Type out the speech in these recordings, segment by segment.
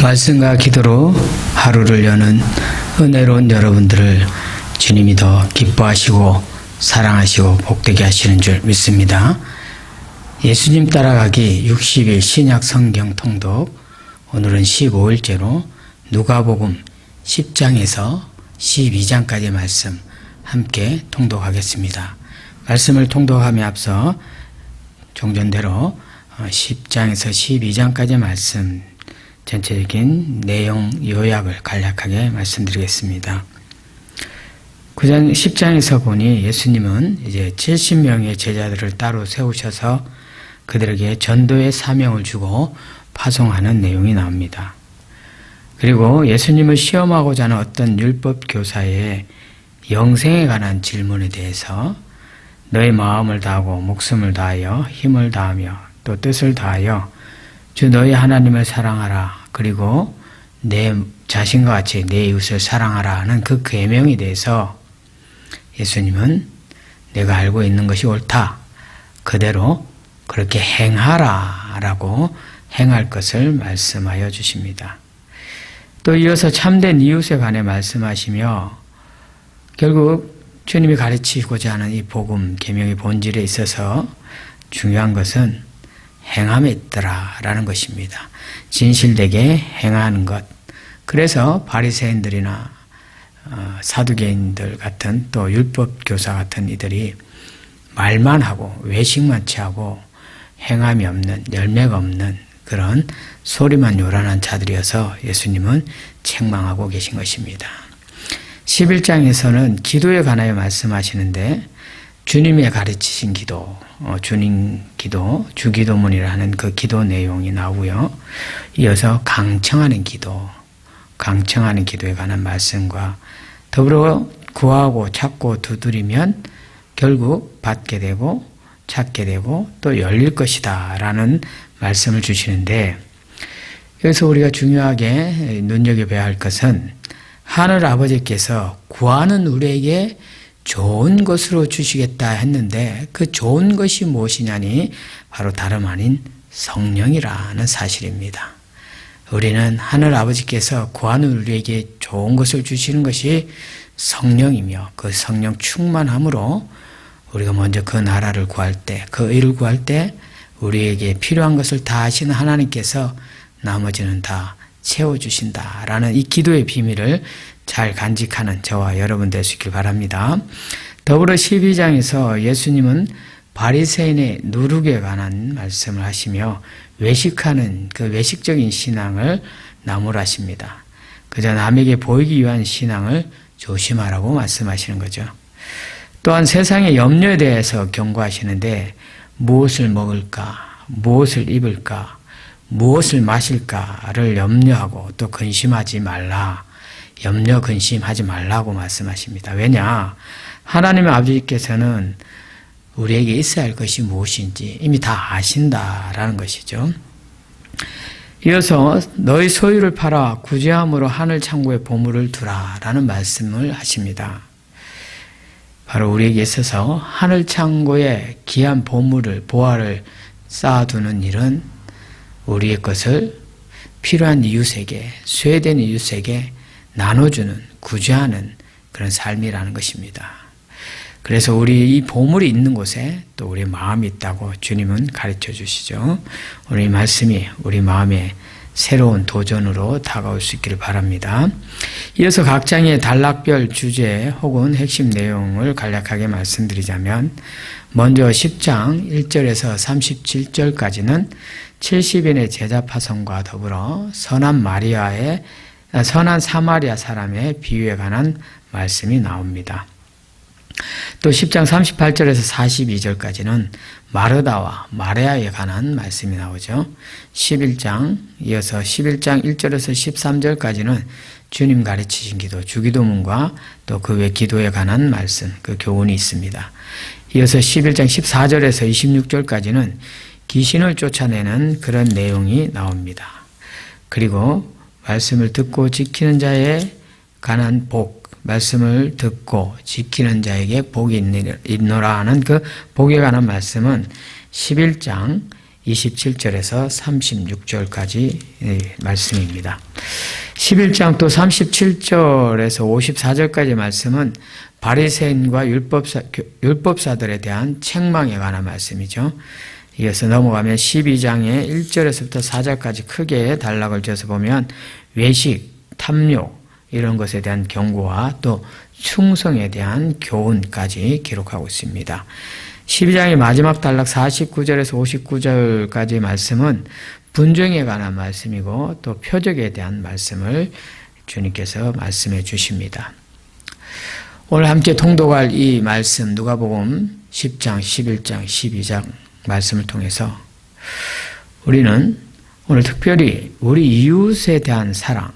말씀과 기도로 하루를 여는 은혜로운 여러분들을 주님이 더 기뻐하시고 사랑하시고 복되게 하시는 줄 믿습니다. 예수님 따라가기 60일 신약 성경 통독, 오늘은 15일째로 누가복음 10장에서 12장까지의 말씀 함께 통독하겠습니다. 말씀을 통독함에 앞서 종전대로 10장에서 12장까지의 말씀 전체적인 내용 요약을 간략하게 말씀드리겠습니다. 10장에서 보니 예수님은 이제 70명의 제자들을 따로 세우셔서 그들에게 전도의 사명을 주고 파송하는 내용이 나옵니다. 그리고 예수님을 시험하고자 하는 어떤 율법 교사의 영생에 관한 질문에 대해서 너의 마음을 다하고 목숨을 다하여 힘을 다하며 또 뜻을 다하여 주 너의 하나님을 사랑하라. 그리고 내 자신과 같이 내 이웃을 사랑하라 하는 그 계명에 대해서 예수님은 내가 알고 있는 것이 옳다. 그대로 그렇게 행하라 라고 행할 것을 말씀하여 주십니다. 또 이어서 참된 이웃에 관해 말씀하시며 결국 주님이 가르치고자 하는 이 복음 계명의 본질에 있어서 중요한 것은 행함에 있더라라는 것입니다. 진실되게 행하는 것. 그래서 바리새인들이나 사두개인들 같은 또 율법 교사 같은 이들이 말만 하고 외식만 취하고 행함이 없는, 열매가 없는 그런 소리만 요란한 자들이어서 예수님은 책망하고 계신 것입니다. 11장에서는 기도에 관하여 말씀하시는데 주님이 가르치신 기도, 주님 기도, 주기도문이라는 그 기도 내용이 나오고요. 이어서 강청하는 기도에 관한 말씀과 더불어 구하고 찾고 두드리면 결국 받게 되고 찾게 되고 또 열릴 것이다 라는 말씀을 주시는데, 여기서 우리가 중요하게 눈여겨봐야 할 것은 하늘 아버지께서 구하는 우리에게 좋은 것으로 주시겠다 했는데 그 좋은 것이 무엇이냐니 바로 다름 아닌 성령이라는 사실입니다. 우리는 하늘 아버지께서 구하는 우리에게 좋은 것을 주시는 것이 성령이며 그 성령 충만함으로 우리가 먼저 그 나라를 구할 때, 그 의를 구할 때 우리에게 필요한 것을 다 하시는 하나님께서 나머지는 다 채워주신다라는 이 기도의 비밀을 잘 간직하는 저와 여러분 되시길 바랍니다. 더불어 12장에서 예수님은 바리새인의 누룩에 관한 말씀을 하시며 외식하는 그 외식적인 신앙을 나무라십니다. 그저 남에게 보이기 위한 신앙을 조심하라고 말씀하시는 거죠. 또한 세상의 염려에 대해서 경고하시는데 무엇을 먹을까, 무엇을 입을까, 무엇을 마실까를 염려하고 또 근심하지 말라. 염려 근심하지 말라고 말씀하십니다. 왜냐? 하나님의 아버지께서는 우리에게 있어야 할 것이 무엇인지 이미 다 아신다라는 것이죠. 이어서 너희 소유를 팔아 구제함으로 하늘 창고에 보물을 두라라는 말씀을 하십니다. 바로 우리에게 있어서 하늘 창고에 귀한 보물을, 보화를 쌓아두는 일은 우리의 것을 필요한 이웃에게, 쇠된 이웃에게 나눠주는, 구제하는 그런 삶이라는 것입니다. 그래서 우리 이 보물이 있는 곳에 또 우리의 마음이 있다고 주님은 가르쳐 주시죠. 오늘 이 말씀이 우리 마음에 새로운 도전으로 다가올 수 있기를 바랍니다. 이어서 각 장의 단락별 주제 혹은 핵심 내용을 간략하게 말씀드리자면, 먼저 10장 1절에서 37절까지는 70인의 제자 파송과 더불어 선한 사마리아 사람의 비유에 관한 말씀이 나옵니다. 또 10장 38절에서 42절까지는 마르다와 마레아에 관한 말씀이 나오죠. 11장, 이어서 11장 1절에서 13절까지는 주님 가르치신 기도, 주기도문과 또 그 외 기도에 관한 말씀, 그 교훈이 있습니다. 이어서 11장 14절에서 26절까지는 귀신을 쫓아내는 그런 내용이 나옵니다. 그리고 말씀을 듣고 지키는 자에 관한 복, 말씀을 듣고 지키는 자에게 복이 있노라 하는 그 복에 관한 말씀은 11장 27절에서 36절까지 말씀입니다. 11장 또 37절에서 54절까지 말씀은 바리새인과 율법사들에 대한 책망에 관한 말씀이죠. 이어서 넘어가면 12장의 1절에서부터 4절까지 크게 단락을 지어서 보면 외식, 탐욕 이런 것에 대한 경고와 또 충성에 대한 교훈까지 기록하고 있습니다. 12장의 마지막 단락 49절에서 59절까지 말씀은 분쟁에 관한 말씀이고 또 표적에 대한 말씀을 주님께서 말씀해 주십니다. 오늘 함께 통독할 이 말씀 누가복음 10장, 11장, 12장 말씀을 통해서 우리는 오늘 특별히 우리 이웃에 대한 사랑,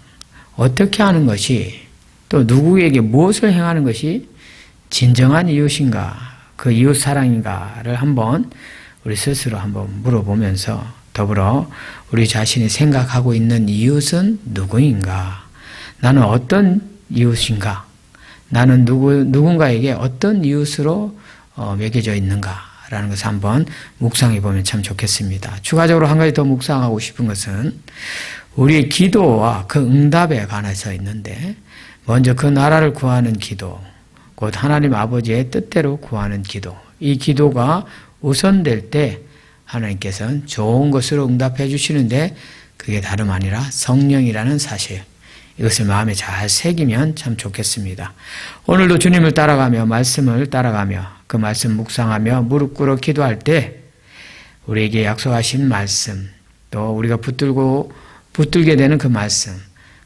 어떻게 하는 것이 또 누구에게 무엇을 행하는 것이 진정한 이웃인가, 그 이웃 사랑인가를 한번 우리 스스로 한번 물어보면서 더불어 우리 자신이 생각하고 있는 이웃은 누구인가? 나는 어떤 이웃인가? 나는 누군가에게 어떤 이웃으로 매겨져 있는가라는 것을 한번 묵상해 보면 참 좋겠습니다. 추가적으로 한 가지 더 묵상하고 싶은 것은 우리의 기도와 그 응답에 관해서 있는데 먼저 그 나라를 구하는 기도, 곧 하나님 아버지의 뜻대로 구하는 기도, 이 기도가 우선될 때 하나님께서는 좋은 것으로 응답해 주시는데 그게 다름 아니라 성령이라는 사실, 이것을 마음에 잘 새기면 참 좋겠습니다. 오늘도 주님을 따라가며 말씀을 따라가며 그 말씀 묵상하며 무릎 꿇어 기도할 때 우리에게 약속하신 말씀, 또 우리가 붙들게 되는 그 말씀,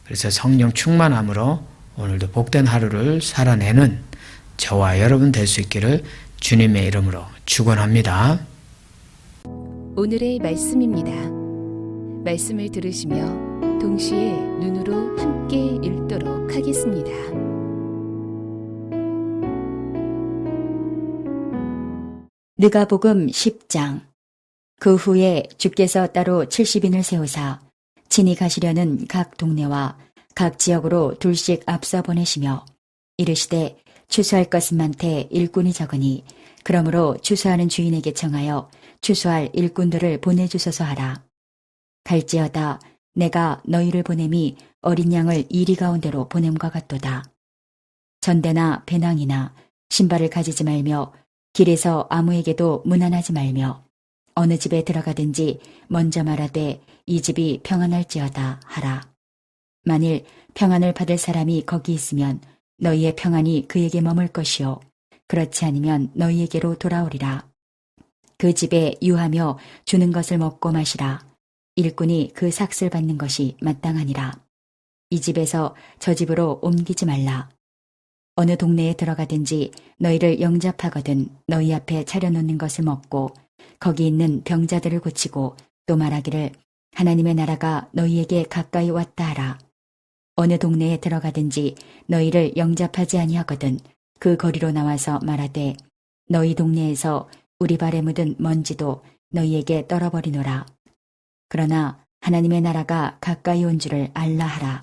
그래서 성령 충만함으로 오늘도 복된 하루를 살아내는 저와 여러분 될 수 있기를 주님의 이름으로 축원합니다. 오늘의 말씀입니다. 말씀을 들으시며 동시에 눈으로 함께 읽도록 하겠습니다. 누가복음 10장. 그 후에 주께서 따로 70인을 세우사 친히 가시려는 각 동네와 각 지역으로 둘씩 앞서 보내시며 이르시되 추수할 것은 많되 일꾼이 적으니 그러므로 추수하는 주인에게 청하여 추수할 일꾼들을 보내주소서 하라. 갈지어다 내가 너희를 보냄이 어린 양을 이리 가운데로 보냄과 같도다. 전대나 배낭이나 신발을 가지지 말며 길에서 아무에게도 문안하지 말며 어느 집에 들어가든지 먼저 말하되 이 집이 평안할지어다 하라. 만일 평안을 받을 사람이 거기 있으면 너희의 평안이 그에게 머물 것이요 그렇지 않으면 너희에게로 돌아오리라. 그 집에 유하며 주는 것을 먹고 마시라. 일꾼이 그 삭슬 받는 것이 마땅하니라. 이 집에서 저 집으로 옮기지 말라. 어느 동네에 들어가든지 너희를 영접하거든 너희 앞에 차려놓는 것을 먹고 거기 있는 병자들을 고치고 또 말하기를 하나님의 나라가 너희에게 가까이 왔다 하라. 어느 동네에 들어가든지 너희를 영접하지 아니하거든 그 거리로 나와서 말하되 너희 동네에서 우리 발에 묻은 먼지도 너희에게 떨어버리노라. 그러나 하나님의 나라가 가까이 온 줄을 알라 하라.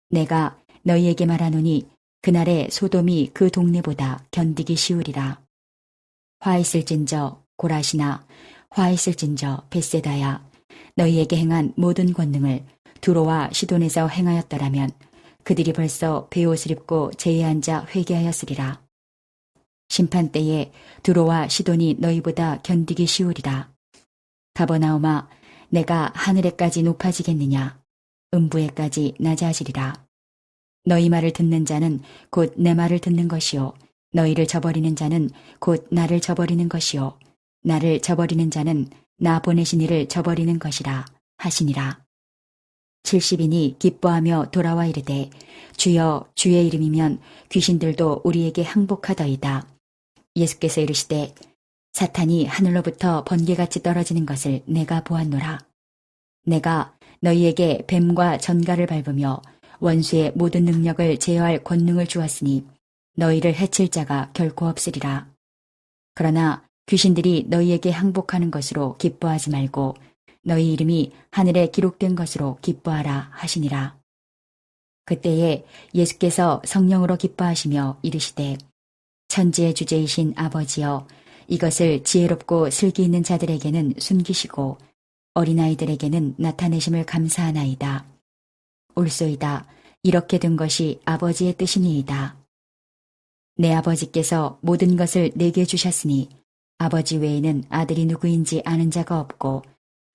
내가 너희에게 말하노니 그날에 소돔이 그 동네보다 견디기 쉬우리라. 화 있을진저 고라시나 화 있을진저 벳세다야 너희에게 행한 모든 권능을 두로와 시돈에서 행하였더라면 그들이 벌써 베옷을 입고 제에 앉아 회개하였으리라. 심판 때에 두로와 시돈이 너희보다 견디기 쉬우리라. 가버나움아 내가 하늘에까지 높아지겠느냐 음부에까지 낮아지리라. 너희 말을 듣는 자는 곧 내 말을 듣는 것이요 너희를 저버리는 자는 곧 나를 저버리는 것이요 나를 저버리는 자는 나 보내신 이를 저버리는 것이라 하시니라. 70인이 기뻐하며 돌아와 이르되 주여 주의 이름이면 귀신들도 우리에게 항복하더이다. 예수께서 이르시되 사탄이 하늘로부터 번개같이 떨어지는 것을 내가 보았노라. 내가 너희에게 뱀과 전갈을 밟으며 원수의 모든 능력을 제어할 권능을 주었으니 너희를 해칠 자가 결코 없으리라. 그러나 귀신들이 너희에게 항복하는 것으로 기뻐하지 말고 너희 이름이 하늘에 기록된 것으로 기뻐하라 하시니라. 그때에 예수께서 성령으로 기뻐하시며 이르시되 천지의 주제이신 아버지여 이것을 지혜롭고 슬기 있는 자들에게는 숨기시고 어린아이들에게는 나타내심을 감사하나이다. 옳소이다. 이렇게 된 것이 아버지의 뜻이니이다. 내 아버지께서 모든 것을 내게 주셨으니 아버지 외에는 아들이 누구인지 아는 자가 없고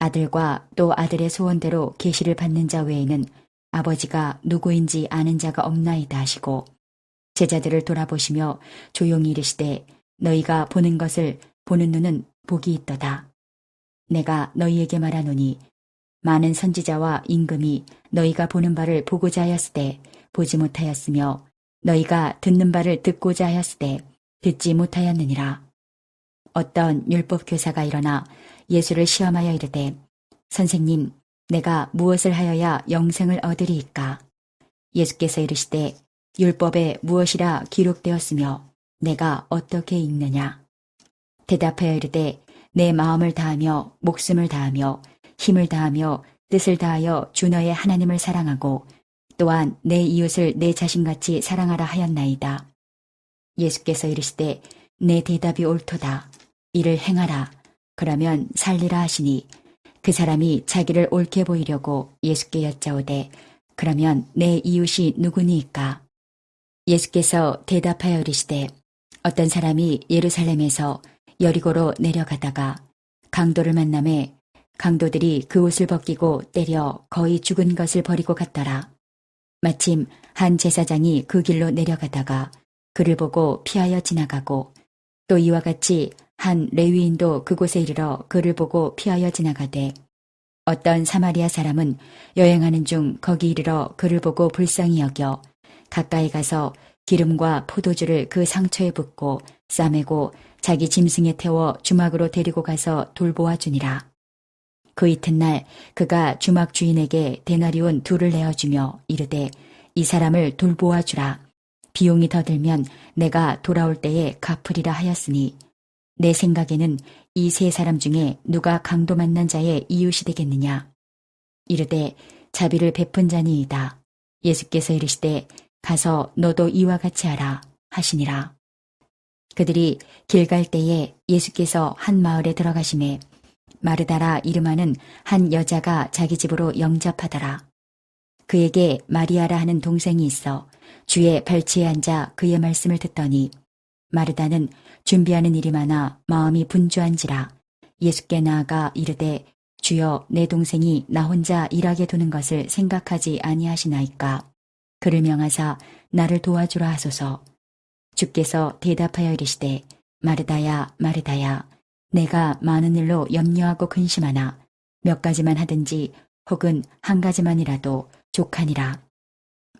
아들과 또 아들의 소원대로 계시를 받는 자 외에는 아버지가 누구인지 아는 자가 없나이다 하시고 제자들을 돌아보시며 조용히 이르시되 너희가 보는 것을 보는 눈은 복이 있도다. 내가 너희에게 말하노니 많은 선지자와 임금이 너희가 보는 바를 보고자 하였으되 보지 못하였으며 너희가 듣는 바를 듣고자 하였으되 듣지 못하였느니라. 어떤 율법 교사가 일어나 예수를 시험하여 이르되 선생님 내가 무엇을 하여야 영생을 얻으리이까? 예수께서 이르시되 율법에 무엇이라 기록되었으며 내가 어떻게 읽느냐? 대답하여 이르되 내 마음을 다하며 목숨을 다하며 힘을 다하며 뜻을 다하여 주 너의 하나님을 사랑하고 또한 내 이웃을 내 자신같이 사랑하라 하였나이다. 예수께서 이르시되 내 대답이 옳도다. 이를 행하라. 그러면 살리라 하시니 그 사람이 자기를 옳게 보이려고 예수께 여짜오되 그러면 내 이웃이 누구니이까? 예수께서 대답하여 이르시되 어떤 사람이 예루살렘에서 여리고로 내려가다가 강도를 만남에 강도들이 그 옷을 벗기고 때려 거의 죽은 것을 버리고 갔더라. 마침 한 제사장이 그 길로 내려가다가 그를 보고 피하여 지나가고 또 이와 같이 한 레위인도 그곳에 이르러 그를 보고 피하여 지나가되 어떤 사마리아 사람은 여행하는 중 거기 이르러 그를 보고 불쌍히 여겨 가까이 가서 기름과 포도주를 그 상처에 붓고 싸매고 자기 짐승에 태워 주막으로 데리고 가서 돌보아 주니라. 그 이튿날 그가 주막 주인에게 데나리온 2를 내어주며 이르되 이 사람을 돌보아 주라. 비용이 더 들면 내가 돌아올 때에 갚으리라 하였으니 내 생각에는 이 3사람 중에 누가 강도 만난 자의 이웃이 되겠느냐. 이르되 자비를 베푼 자니이다. 예수께서 이르시되 가서 너도 이와 같이 하라 하시니라. 그들이 길 갈 때에 예수께서 한 마을에 들어가심에 마르다라 이름하는 한 여자가 자기 집으로 영접하더라. 그에게 마리아라 하는 동생이 있어 주의 발치에 앉아 그의 말씀을 듣더니 마르다는 준비하는 일이 많아 마음이 분주한지라 예수께 나아가 이르되 주여 내 동생이 나 혼자 일하게 두는 것을 생각하지 아니하시나이까. 그를 명하사 나를 도와주라 하소서. 주께서 대답하여 이르시되 마르다야 마르다야 내가 많은 일로 염려하고 근심하나 몇 가지만 하든지 혹은 한 가지만이라도 족하니라.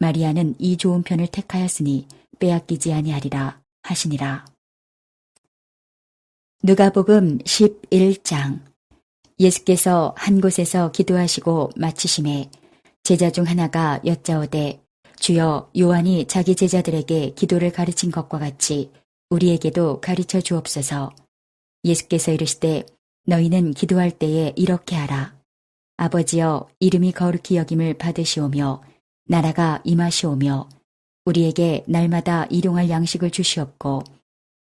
마리아는 이 좋은 편을 택하였으니 빼앗기지 아니하리라 하시니라. 누가복음 11장. 예수께서 한 곳에서 기도하시고 마치심에 제자 중 하나가 여짜오되 주여 요한이 자기 제자들에게 기도를 가르친 것과 같이 우리에게도 가르쳐 주옵소서. 예수께서 이르시되 너희는 기도할 때에 이렇게 하라. 아버지여 이름이 거룩히 여김을 받으시오며 나라가 임하시오며 우리에게 날마다 일용할 양식을 주시옵고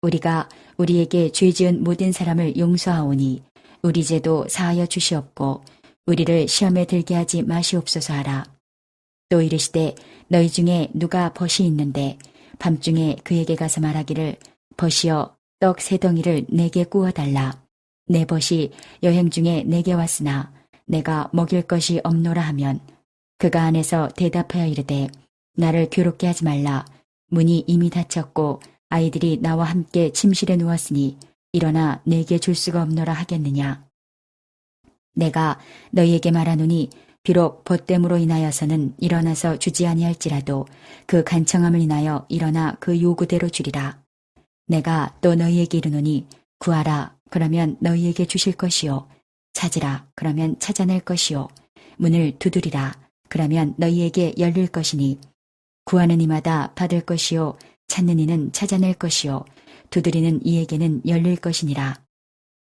우리가 우리에게 죄 지은 모든 사람을 용서하오니 우리 죄도 사하여 주시옵고 우리를 시험에 들게 하지 마시옵소서 하라. 또 이르시되 너희 중에 누가 벗이 있는데 밤중에 그에게 가서 말하기를 벗이여 떡 3덩이를 내게 구워달라. 내 벗이 여행 중에 내게 왔으나 내가 먹일 것이 없노라 하면 그가 안에서 대답하여 이르되 나를 괴롭게 하지 말라. 문이 이미 닫혔고 아이들이 나와 함께 침실에 누웠으니 일어나 내게 줄 수가 없노라 하겠느냐. 내가 너희에게 말하노니 비록 벗됨으로 인하여서는 일어나서 주지 아니할지라도 그 간청함을 인하여 일어나 그 요구대로 주리라. 내가 또 너희에게 이르노니 구하라. 그러면 너희에게 주실 것이요. 찾으라. 그러면 찾아낼 것이요. 문을 두드리라. 그러면 너희에게 열릴 것이니 구하는 이마다 받을 것이요. 찾는 이는 찾아낼 것이요. 두드리는 이에게는 열릴 것이니라.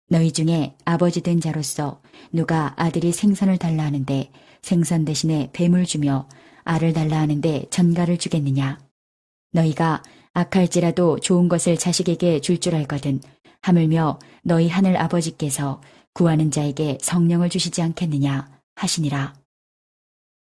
너희 중에 아버지 된 자로서 누가 아들이 생선을 달라 하는데 생선 대신에 뱀을 주며 알을 달라 하는데 전갈을 주겠느냐. 너희가 악할지라도 좋은 것을 자식에게 줄 줄 알거든 하물며 너희 하늘 아버지께서 구하는 자에게 성령을 주시지 않겠느냐 하시니라.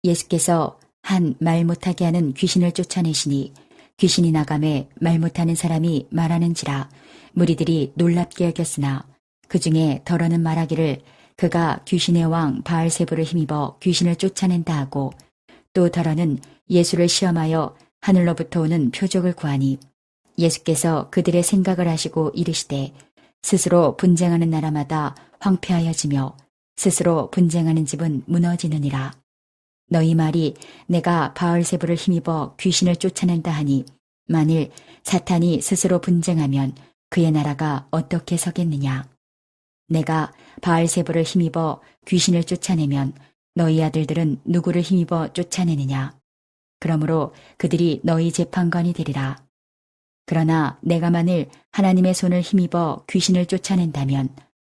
예수께서 한 말 못하게 하는 귀신을 쫓아내시니 귀신이 나감에 말 못하는 사람이 말하는지라 무리들이 놀랍게 여겼으나 그 중에 더러는 말하기를 그가 귀신의 왕 바알세불을 힘입어 귀신을 쫓아낸다 하고 또 더러는 예수를 시험하여 하늘로부터 오는 표적을 구하니 예수께서 그들의 생각을 아시고 이르시되 스스로 분쟁하는 나라마다 황폐하여지며 스스로 분쟁하는 집은 무너지느니라. 너희 말이 내가 바알세불을 힘입어 귀신을 쫓아낸다 하니 만일 사탄이 스스로 분쟁하면 그의 나라가 어떻게 서겠느냐. 내가 바알세불을 힘입어 귀신을 쫓아내면 너희 아들들은 누구를 힘입어 쫓아내느냐. 그러므로 그들이 너희 재판관이 되리라. 그러나 내가 만일 하나님의 손을 힘입어 귀신을 쫓아낸다면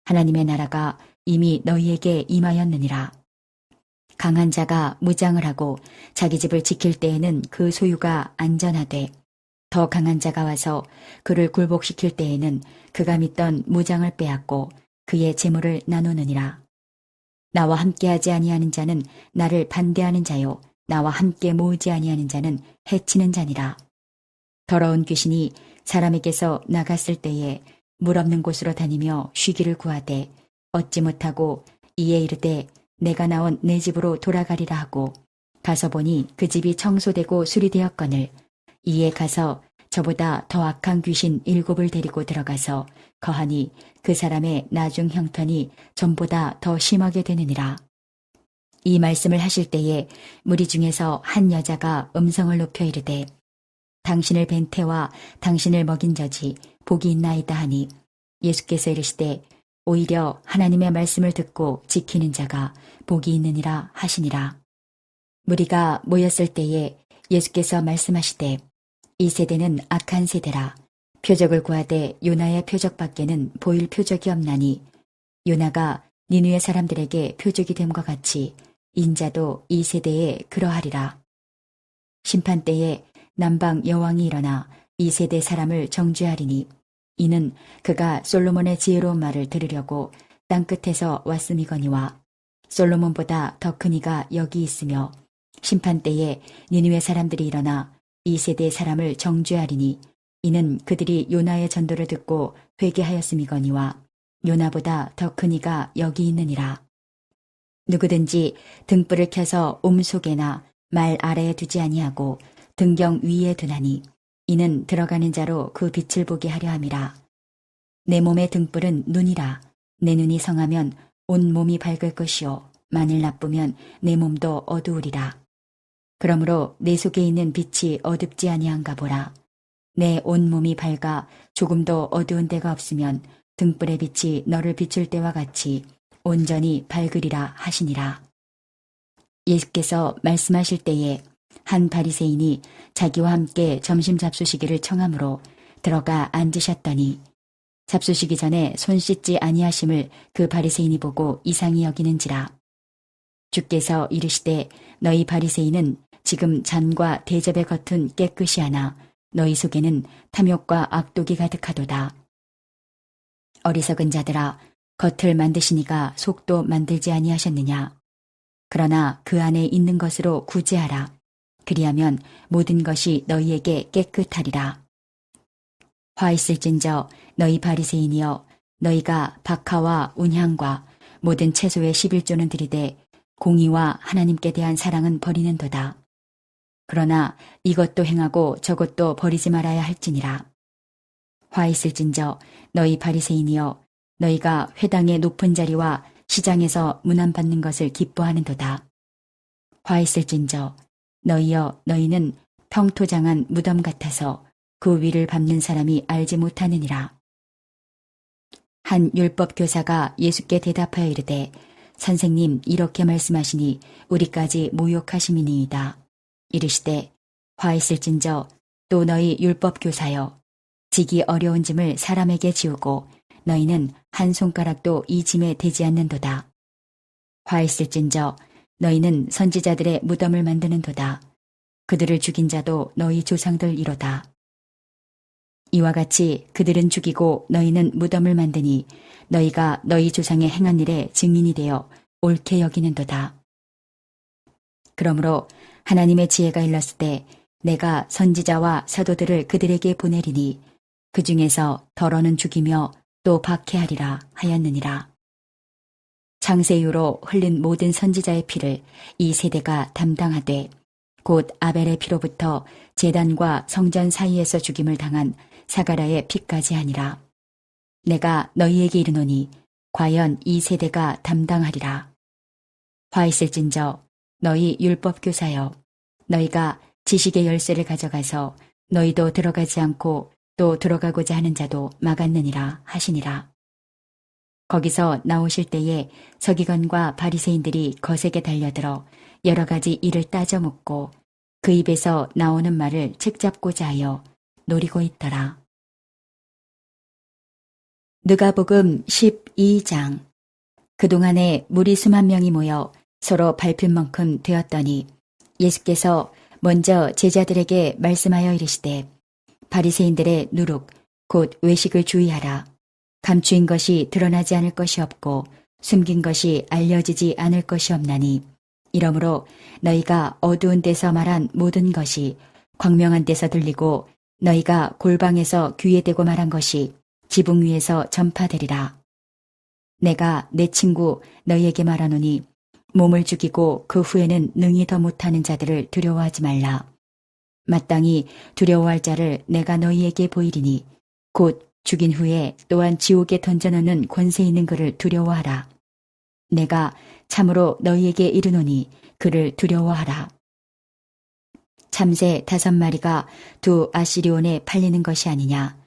하나님의 나라가 이미 너희에게 임하였느니라. 강한 자가 무장을 하고 자기 집을 지킬 때에는 그 소유가 안전하되 더 강한 자가 와서 그를 굴복시킬 때에는 그가 믿던 무장을 빼앗고 그의 재물을 나누느니라. 나와 함께하지 아니하는 자는 나를 반대하는 자요 나와 함께 모으지 아니하는 자는 해치는 자니라. 더러운 귀신이 사람에게서 나갔을 때에 물 없는 곳으로 다니며 쉬기를 구하되 얻지 못하고 이에 이르되 내가 나온 내 집으로 돌아가리라 하고 가서 보니 그 집이 청소되고 수리되었거늘 이에 가서 저보다 더 악한 귀신 7을 데리고 들어가서 거하니 그 사람의 나중 형편이 전보다 더 심하게 되느니라. 이 말씀을 하실 때에 무리 중에서 한 여자가 음성을 높여 이르되 당신을 뵌 태와 당신을 먹인 저지 복이 있나이다 하니 예수께서 이르시되 오히려 하나님의 말씀을 듣고 지키는 자가 복이 있느니라 하시니라. 무리가 모였을 때에 예수께서 말씀하시되 이 세대는 악한 세대라. 표적을 구하되 요나의 표적밖에는 보일 표적이 없나니 요나가 니느웨 사람들에게 표적이 됨과 같이 인자도 이 세대에 그러하리라. 심판 때에 남방 여왕이 일어나 이 세대 사람을 정죄하리니 이는 그가 솔로몬의 지혜로운 말을 들으려고 땅끝에서 왔음이거니와 솔로몬보다 더 큰 이가 여기 있으며 심판 때에 니느웨 사람들이 일어나 이 세대 사람을 정죄하리니 이는 그들이 요나의 전도를 듣고 회개하였음이거니와 요나보다 더 큰 이가 여기 있느니라. 누구든지 등불을 켜서 옴속에나 말 아래에 두지 아니하고 등경 위에 두나니 이는 들어가는 자로 그 빛을 보게 하려 함이라. 내 몸의 등불은 눈이라. 내 눈이 성하면 온 몸이 밝을 것이요 만일 나쁘면 내 몸도 어두우리라. 그러므로 내 속에 있는 빛이 어둡지 아니한가 보라. 내 온 몸이 밝아 조금도 어두운 데가 없으면 등불의 빛이 너를 비출 때와 같이 온전히 밝으리라 하시니라. 예수께서 말씀하실 때에 한 바리새인이 자기와 함께 점심 잡수시기를 청하므로 들어가 앉으셨더니 잡수시기 전에 손 씻지 아니하심을 그 바리새인이 보고 이상히 여기는지라. 주께서 이르시되 너희 바리새인은 지금 잔과 대접의 겉은 깨끗이 하나 너희 속에는 탐욕과 악독이 가득하도다. 어리석은 자들아 겉을 만드시니가 속도 만들지 아니하셨느냐. 그러나 그 안에 있는 것으로 구제하라. 그리하면 모든 것이 너희에게 깨끗하리라. 화 있을진저 너희 바리새인이여 너희가 박하와 운향과 모든 채소의 11조는 들이되 공의와 하나님께 대한 사랑은 버리는도다. 그러나 이것도 행하고 저것도 버리지 말아야 할지니라. 화 있을진저 너희 바리새인이여 너희가 회당의 높은 자리와 시장에서 문안받는 것을 기뻐하는도다. 화 있을진저 너희여 너희는 평토장한 무덤 같아서 그 위를 밟는 사람이 알지 못하느니라. 한 율법 교사가 예수께 대답하여 이르되 선생님 이렇게 말씀하시니 우리까지 모욕하심이니이다. 이르시되 화 있을진저 또 너희 율법 교사여 지기 어려운 짐을 사람에게 지우고 너희는 한 손가락도 이 짐에 대지 않는도다. 화 있을진저 너희는 선지자들의 무덤을 만드는도다. 그들을 죽인 자도 너희 조상들이로다. 이와 같이 그들은 죽이고 너희는 무덤을 만드니 너희가 너희 조상의 행한 일에 증인이 되어 옳게 여기는도다. 그러므로 하나님의 지혜가 일렀을 때 내가 선지자와 사도들을 그들에게 보내리니 그 중에서 덜어는 죽이며 또 박해하리라 하였느니라. 창세 이후로 흘린 모든 선지자의 피를 이 세대가 담당하되 곧 아벨의 피로부터 제단과 성전 사이에서 죽임을 당한 사가랴의 피까지 하니라. 내가 너희에게 이르노니 과연 이 세대가 담당하리라. 화 있을진저 너희 율법교사여 너희가 지식의 열쇠를 가져가서 너희도 들어가지 않고 또 들어가고자 하는 자도 막았느니라 하시니라. 거기서 나오실 때에 서기관과 바리새인들이 거세게 달려들어 여러 가지 일을 따져 묻고 그 입에서 나오는 말을 책잡고자 하여 노리고 있더라. 누가복음 12장. 그동안에 무리 수만 명이 모여 서로 밟힐 만큼 되었더니 예수께서 먼저 제자들에게 말씀하여 이르시되 바리새인들의 누룩 곧 외식을 주의하라. 감추인 것이 드러나지 않을 것이 없고 숨긴 것이 알려지지 않을 것이 없나니 이러므로 너희가 어두운 데서 말한 모든 것이 광명한 데서 들리고 너희가 골방에서 귀에 대고 말한 것이 지붕 위에서 전파되리라. 내가 내 친구 너희에게 말하노니 몸을 죽이고 그 후에는 능히 더 못하는 자들을 두려워하지 말라. 마땅히 두려워할 자를 내가 너희에게 보이리니 곧 죽인 후에 또한 지옥에 던져넣는 권세 있는 그를 두려워하라. 내가 참으로 너희에게 이르노니 그를 두려워하라. 참새 5마리가 2 아시리온에 팔리는 것이 아니냐.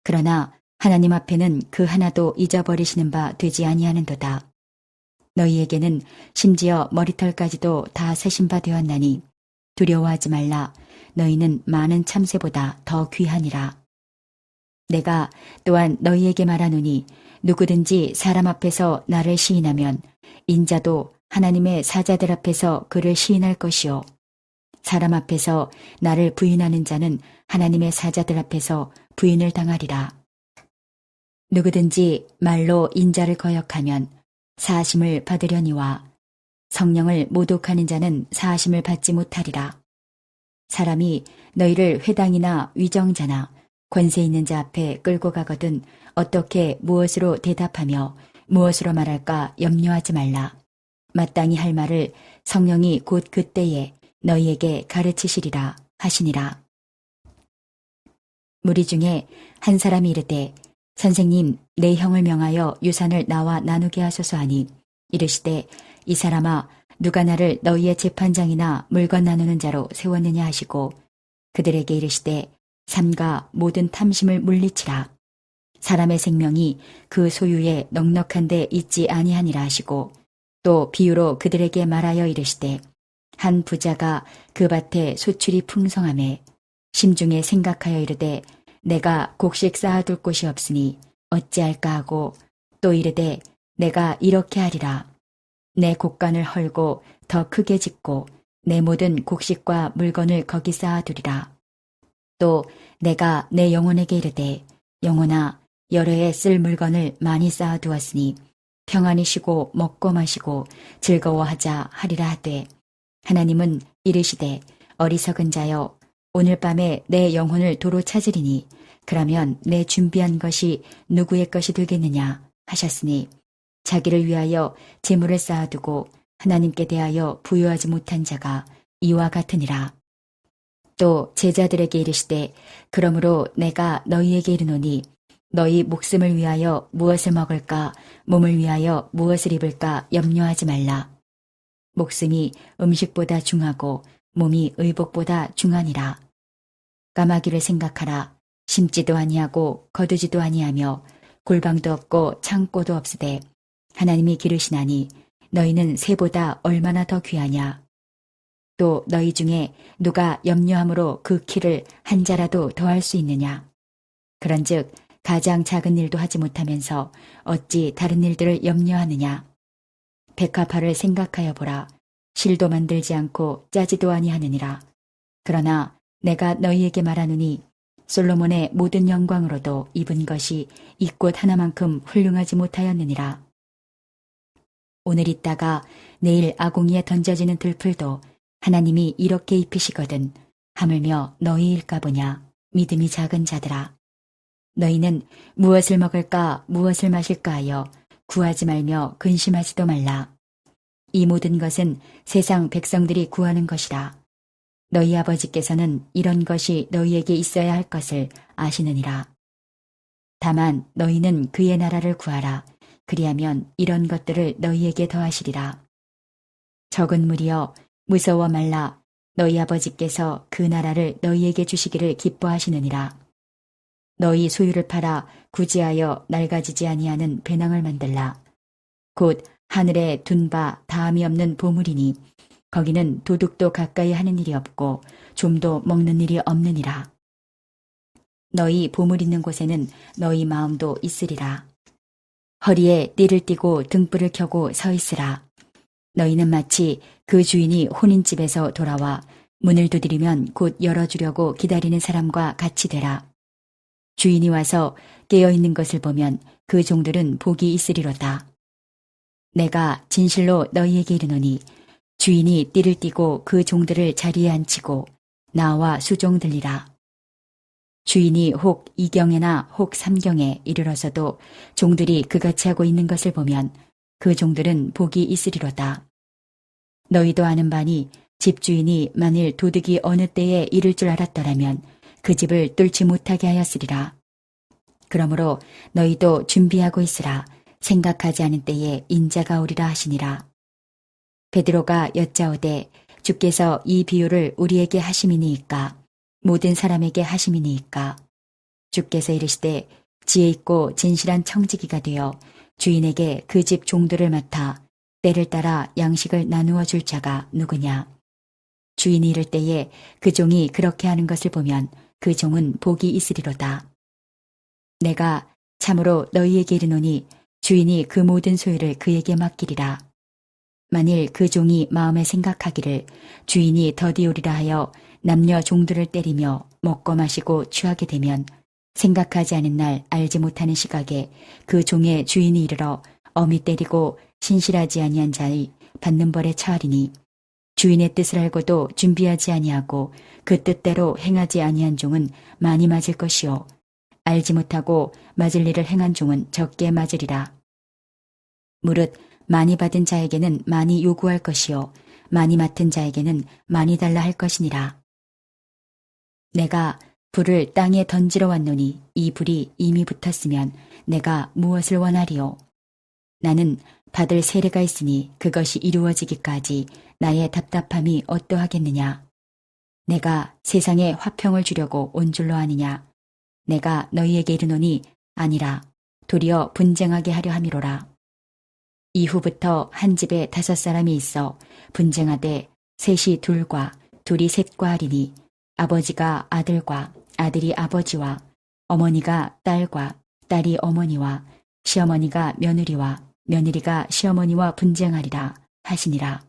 그러나 하나님 앞에는 그 하나도 잊어버리시는 바 되지 아니하는도다. 너희에게는 심지어 머리털까지도 다 세신 바 되었나니 두려워하지 말라. 너희는 많은 참새보다 더 귀하니라. 내가 또한 너희에게 말하노니 누구든지 사람 앞에서 나를 시인하면 인자도 하나님의 사자들 앞에서 그를 시인할 것이요. 사람 앞에서 나를 부인하는 자는 하나님의 사자들 앞에서 부인을 당하리라. 누구든지 말로 인자를 거역하면 사하심을 받으려니와 성령을 모독하는 자는 사하심을 받지 못하리라. 사람이 너희를 회당이나 위정자나 권세 있는 자 앞에 끌고 가거든 어떻게 무엇으로 대답하며 무엇으로 말할까 염려하지 말라. 마땅히 할 말을 성령이 곧 그때에 너희에게 가르치시리라 하시니라. 무리 중에 한 사람이 이르되 선생님 내 형을 명하여 유산을 나와 나누게 하소서 하니 이르시되 이 사람아 누가 나를 너희의 재판장이나 물건 나누는 자로 세웠느냐 하시고 그들에게 이르시되 삼가 모든 탐심을 물리치라. 사람의 생명이 그 소유에 넉넉한 데 있지 아니하니라 하시고 또 비유로 그들에게 말하여 이르시되 한 부자가 그 밭에 소출이 풍성하매 심중에 생각하여 이르되 내가 곡식 쌓아둘 곳이 없으니 어찌할까 하고 또 이르되 내가 이렇게 하리라. 내 곡간을 헐고 더 크게 짓고 내 모든 곡식과 물건을 거기 쌓아두리라. 또 내가 내 영혼에게 이르되 영혼아 여러 해 쓸 물건을 많이 쌓아두었으니 평안히 쉬고 먹고 마시고 즐거워하자 하리라 하되 하나님은 이르시되 어리석은 자여 오늘 밤에 내 영혼을 도로 찾으리니 그러면 내 준비한 것이 누구의 것이 되겠느냐 하셨으니 자기를 위하여 재물을 쌓아두고 하나님께 대하여 부여하지 못한 자가 이와 같으니라. 또 제자들에게 이르시되 그러므로 내가 너희에게 이르노니 너희 목숨을 위하여 무엇을 먹을까 몸을 위하여 무엇을 입을까 염려하지 말라. 목숨이 음식보다 중하고 몸이 의복보다 중하니라. 까마귀를 생각하라. 심지도 아니하고 거두지도 아니하며 골방도 없고 창고도 없으되 하나님이 기르시나니 너희는 새보다 얼마나 더 귀하냐. 또 너희 중에 누가 염려함으로 그 키를 한 자라도 더할 수 있느냐. 그런즉 가장 작은 일도 하지 못하면서 어찌 다른 일들을 염려하느냐. 백합화를 생각하여 보라. 실도 만들지 않고 짜지도 아니하느니라. 그러나 내가 너희에게 말하노니 솔로몬의 모든 영광으로도 입은 것이 이 꽃 하나만큼 훌륭하지 못하였느니라. 오늘 있다가 내일 아궁이에 던져지는 들풀도 하나님이 이렇게 입히시거든 하물며 너희일까 보냐. 믿음이 작은 자들아. 너희는 무엇을 먹을까 무엇을 마실까 하여 구하지 말며 근심하지도 말라. 이 모든 것은 세상 백성들이 구하는 것이라. 너희 아버지께서는 이런 것이 너희에게 있어야 할 것을 아시느니라. 다만 너희는 그의 나라를 구하라. 그리하면 이런 것들을 너희에게 더하시리라. 적은 무리여 무서워 말라. 너희 아버지께서 그 나라를 너희에게 주시기를 기뻐하시느니라. 너희 소유를 팔아 구제하여 낡아지지 아니하는 배낭을 만들라. 곧 하늘에 둔 바 다함이 없는 보물이니 거기는 도둑도 가까이 하는 일이 없고 좀도 먹는 일이 없느니라. 너희 보물 있는 곳에는 너희 마음도 있으리라. 허리에 띠를 띠고 등불을 켜고 서 있으라. 너희는 마치 그 주인이 혼인집에서 돌아와 문을 두드리면 곧 열어주려고 기다리는 사람과 같이 되라. 주인이 와서 깨어있는 것을 보면 그 종들은 복이 있으리로다. 내가 진실로 너희에게 이르노니 주인이 띠를 띠고 그 종들을 자리에 앉히고 나와 수종 들리라. 주인이 혹 2경에나 혹 3경에 이르러서도 종들이 그같이 하고 있는 것을 보면 그 종들은 복이 있으리로다. 너희도 아는 바니 집주인이 만일 도둑이 어느 때에 이를 줄 알았더라면 그 집을 뚫지 못하게 하였으리라. 그러므로 너희도 준비하고 있으라. 생각하지 않은 때에 인자가 오리라 하시니라. 베드로가 여짜오되 주께서 이 비유를 우리에게 하심이니이까 모든 사람에게 하심이니이까. 주께서 이르시되 지혜 있고 진실한 청지기가 되어 주인에게 그 집 종들을 맡아 때를 따라 양식을 나누어 줄 자가 누구냐. 주인이 이를 때에 그 종이 그렇게 하는 것을 보면 그 종은 복이 있으리로다. 내가 참으로 너희에게 이르노니 주인이 그 모든 소유를 그에게 맡기리라. 만일 그 종이 마음에 생각하기를 주인이 더디오리라 하여 남녀 종들을 때리며 먹고 마시고 취하게 되면 생각하지 않은 날 알지 못하는 시각에 그 종의 주인이 이르러 엄히 때리고 신실하지 아니한 자의 받는 벌에 처하리니 주인의 뜻을 알고도 준비하지 아니하고 그 뜻대로 행하지 아니한 종은 많이 맞을 것이요 알지 못하고 맞을 일을 행한 종은 적게 맞으리라. 무릇 많이 받은 자에게는 많이 요구할 것이요 많이 맡은 자에게는 많이 달라 할 것이니라. 내가 불을 땅에 던지러 왔노니 이 불이 이미 붙었으면 내가 무엇을 원하리요. 나는 받을 세례가 있으니 그것이 이루어지기까지 나의 답답함이 어떠하겠느냐. 내가 세상에 화평을 주려고 온 줄로 아느냐. 내가 너희에게 이르노니 아니라 도리어 분쟁하게 하려 함이로라. 이후부터 한 집에 5사람이 있어 분쟁하되 셋이 둘과 둘이 셋과 하리니 아버지가 아들과 아들이 아버지와 어머니가 딸과 딸이 어머니와 시어머니가 며느리와 며느리가 시어머니와 분쟁하리라 하시니라.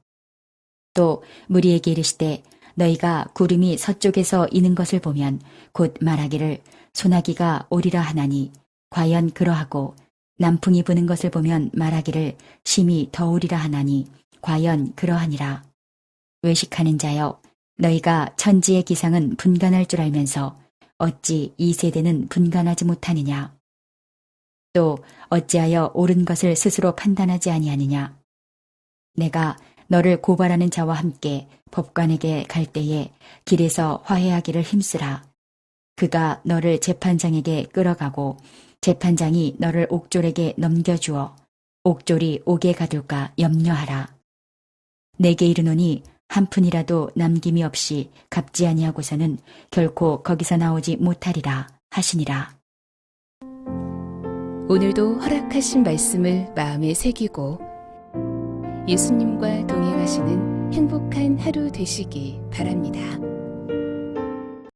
또 무리에게 이르시되 너희가 구름이 서쪽에서 이는 것을 보면 곧 말하기를 소나기가 오리라 하나니 과연 그러하고 남풍이 부는 것을 보면 말하기를 심히 더우리라 하나니 과연 그러하니라. 외식하는 자여 너희가 천지의 기상은 분간할 줄 알면서 어찌 이 세대는 분간하지 못하느냐. 또 어찌하여 옳은 것을 스스로 판단하지 아니하느냐. 내가 너를 고발하는 자와 함께 법관에게 갈 때에 길에서 화해하기를 힘쓰라. 그가 너를 재판장에게 끌어가고 재판장이 너를 옥졸에게 넘겨주어 옥졸이 옥에 가둘까 염려하라. 내게 이르노니 한 푼이라도 남김이 없이 갚지 아니하고서는 결코 거기서 나오지 못하리라 하시니라. 오늘도 허락하신 말씀을 마음에 새기고 예수님과 동행하시는 행복한 하루 되시기 바랍니다.